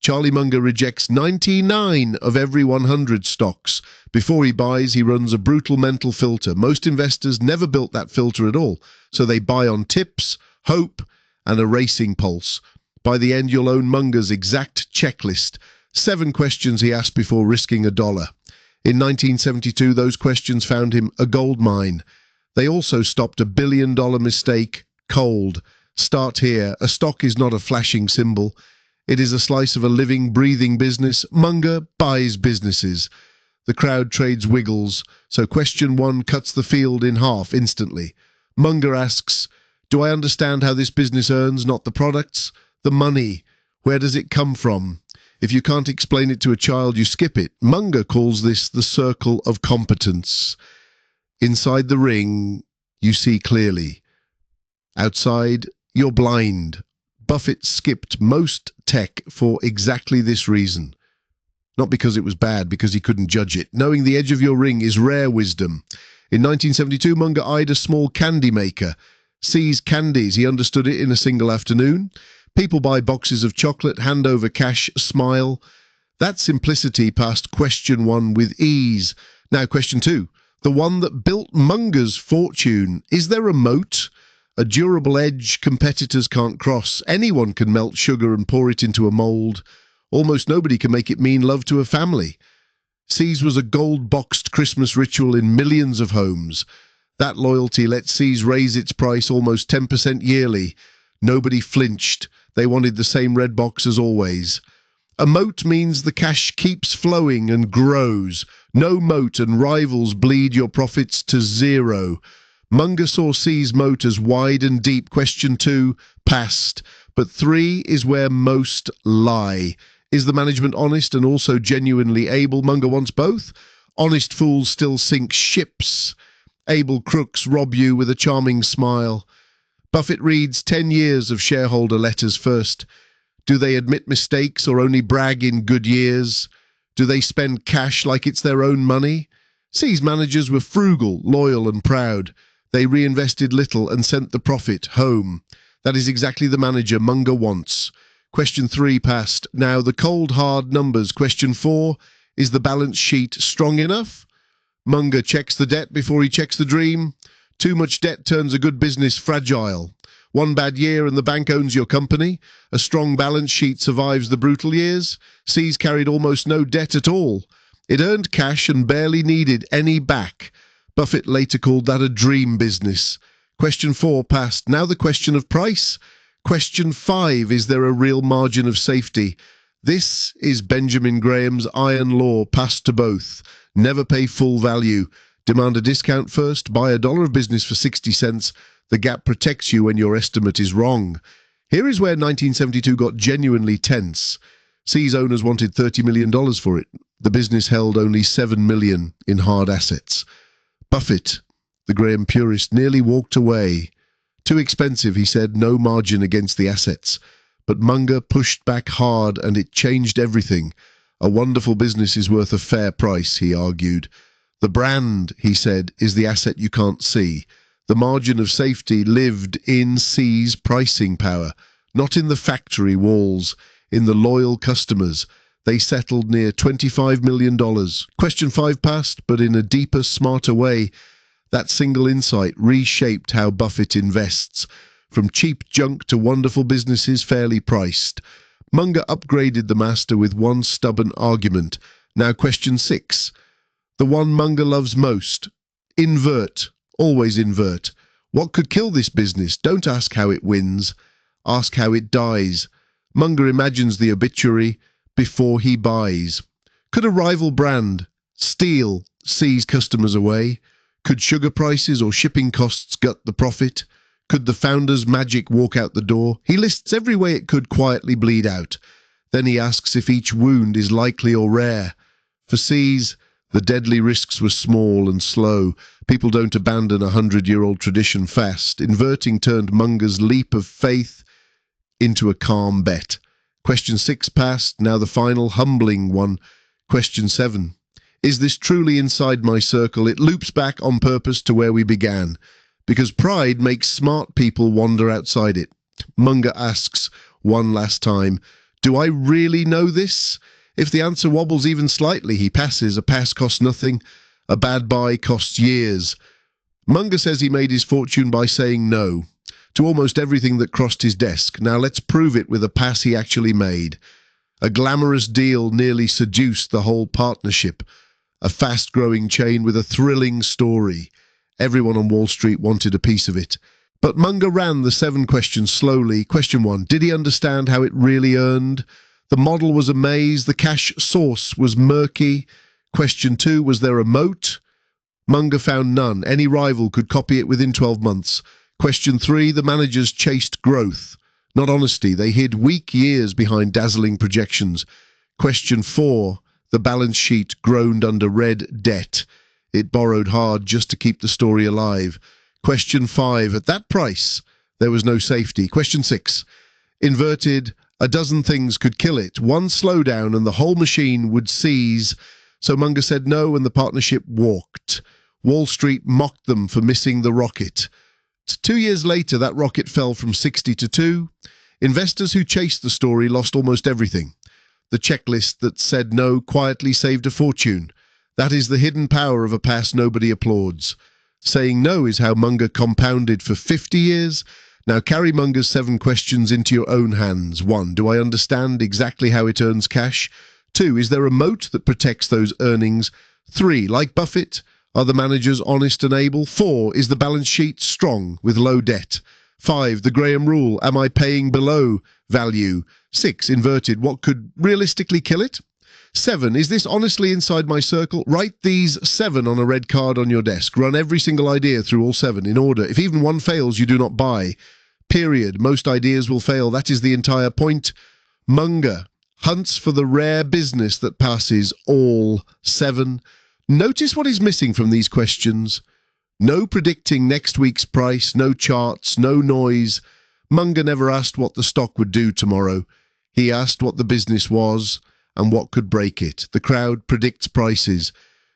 Charlie Munger rejects 99 of every 100 stocks. Before he buys, he runs a brutal mental filter. Most investors never built that filter at all, so they buy on tips, hope, and a racing pulse. By the end, you'll own Munger's exact checklist. 7 questions he asked before risking $1. In 1972, those questions found him a gold mine. They also stopped a $1 billion mistake cold. Start here. A stock is not a flashing symbol. It is a slice of a living, breathing business. Munger buys businesses. The crowd trades wiggles, so question 1 cuts the field in half instantly. Munger asks, do I understand how this business earns, not the products? The money. Where does it come from? If you can't explain it to a child, you skip it. Munger calls this the circle of competence. Inside the ring, you see clearly. Outside, you're blind. Buffett skipped most tech for exactly this reason. Not because it was bad, because he couldn't judge it. Knowing the edge of your ring is rare wisdom. In 1972, Munger eyed a small candy maker. Sees candies. He understood it in a single afternoon. People buy boxes of chocolate, hand over cash, smile. That simplicity passed question 1 with ease. Now question 2. The one that built Munger's fortune. Is there a moat? A durable edge competitors can't cross. Anyone can melt sugar and pour it into a mold. Almost nobody can make it mean love to a family. See's was a gold-boxed Christmas ritual in millions of homes. That loyalty let See's raise its price almost 10% yearly. Nobody flinched. They wanted the same red box as always. A moat means the cash keeps flowing and grows. No moat and rivals bleed your profits to zero. Munger saw See's moat as wide and deep. Question 2 passed, but 3 is where most lie. Is the management honest and also genuinely able? Munger wants both. Honest fools still sink ships. Able crooks rob you with a charming smile. Buffett reads 10 years of shareholder letters first. Do they admit mistakes or only brag in good years? Do they spend cash like it's their own money? See's managers were frugal, loyal and proud. They reinvested little and sent the profit home. That is exactly the manager Munger wants. Question 3 passed. Now the cold hard numbers. Question 4, is the balance sheet strong enough? Munger checks the debt before he checks the dream. Too much debt turns a good business fragile. One bad year and the bank owns your company. A strong balance sheet survives the brutal years. See's carried almost no debt at all. It earned cash and barely needed any back. Buffett later called that a dream business. Question 4 passed. Now the question of price. Question 5, is there a real margin of safety? This is Benjamin Graham's iron law, passed to both. Never pay full value. Demand a discount first. Buy $1 of business for 60 cents. The gap protects you when your estimate is wrong. Here is where 1972 got genuinely tense. See's owners wanted $30 million for it. The business held only $7 million in hard assets. Buffett, the Graham purist, nearly walked away. Too expensive, he said, no margin against the assets. But Munger pushed back hard and it changed everything. A wonderful business is worth a fair price, he argued. The brand, he said, is the asset you can't see. The margin of safety lived in See's pricing power, not in the factory walls, in the loyal customers. They settled near $25 million. Question 5 passed, but in a deeper, smarter way. That single insight reshaped how Buffett invests, from cheap junk to wonderful businesses fairly priced. Munger upgraded the master with one stubborn argument. Now question 6. The one Munger loves most. Invert. Always invert. What could kill this business? Don't ask how it wins. Ask how it dies. Munger imagines the obituary before he buys. Could a rival brand steal See's customers away? Could sugar prices or shipping costs gut the profit? Could the founder's magic walk out the door? He lists every way it could quietly bleed out. Then he asks if each wound is likely or rare. For See's, the deadly risks were small and slow. People don't abandon a 100-year-old tradition fast. Inverting turned Munger's leap of faith into a calm bet. Question 6 passed, now the final humbling one. Question 7. Is this truly inside my circle? It loops back on purpose to where we began, because pride makes smart people wander outside it. Munger asks one last time, Do I really know this? If the answer wobbles even slightly, he passes. A pass costs nothing. A bad buy costs years. Munger says he made his fortune by saying no to almost everything that crossed his desk. Now let's prove it with a pass he actually made. A glamorous deal nearly seduced the whole partnership. A fast-growing chain with a thrilling story. Everyone on Wall Street wanted a piece of it. But Munger ran the 7 questions slowly. Question 1, did he understand how it really earned? The model was a maze. The cash source was murky. Question 2, was there a moat? Munger found none. Any rival could copy it within 12 months. Question 3, the managers chased growth, not honesty. They hid weak years behind dazzling projections. Question 4, the balance sheet groaned under red debt. It borrowed hard just to keep the story alive. Question 5, at that price, there was no safety. Question 6, inverted, a dozen things could kill it. One slowdown and the whole machine would seize. So Munger said no and the partnership walked. Wall Street mocked them for missing the rocket. 2 years later, that rocket fell from 60 to 2. Investors who chased the story lost almost everything. The checklist that said no quietly saved a fortune. That is the hidden power of a pass nobody applauds. Saying no is how Munger compounded for 50 years. Now carry Munger's 7 questions into your own hands. 1, do I understand exactly how it earns cash? 2, is there a moat that protects those earnings? 3, like Buffett, are the managers honest and able? 4, is the balance sheet strong with low debt? 5, the Graham rule, am I paying below value? 6, inverted, what could realistically kill it? 7, is this honestly inside my circle? Write these 7 on a red card on your desk. Run every single idea through all 7 in order. If even one fails, you do not buy. Period. Most ideas will fail. That is the entire point. Munger hunts for the rare business that passes all 7. Notice what is missing from these questions. No predicting next week's price, no charts, no noise. Munger never asked what the stock would do tomorrow. He asked what the business was and what could break it. The crowd predicts prices.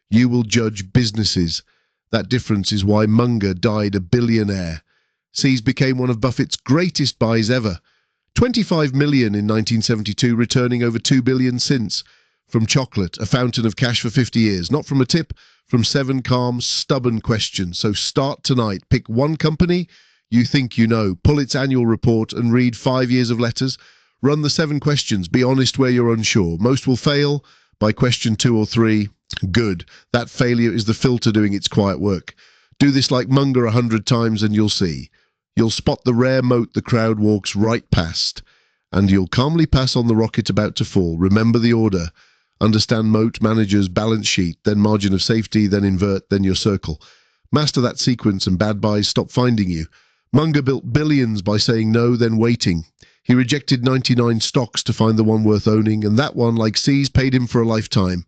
You will judge businesses. That difference is why Munger died a billionaire. Seas became one of Buffett's greatest buys ever. 25 million in 1972, returning over 2 billion since. From chocolate, a fountain of cash for 50 years. Not from a tip, from 7 calm, stubborn questions. So start tonight. Pick one company you think you know. Pull its annual report and read 5 years of letters. Run the 7 questions. Be honest where you're unsure. Most will fail by question 2 or 3. Good. That failure is the filter doing its quiet work. Do this like Munger 100 times and you'll see. You'll spot the rare moat the crowd walks right past. And you'll calmly pass on the rocket about to fall. Remember the order. Understand moat, managers, balance sheet, then margin of safety, then invert, then your circle. Master that sequence and bad buys stop finding you. Munger built billions by saying no, then waiting. He rejected 99 stocks to find the one worth owning, and that one, like Seas, paid him for a lifetime.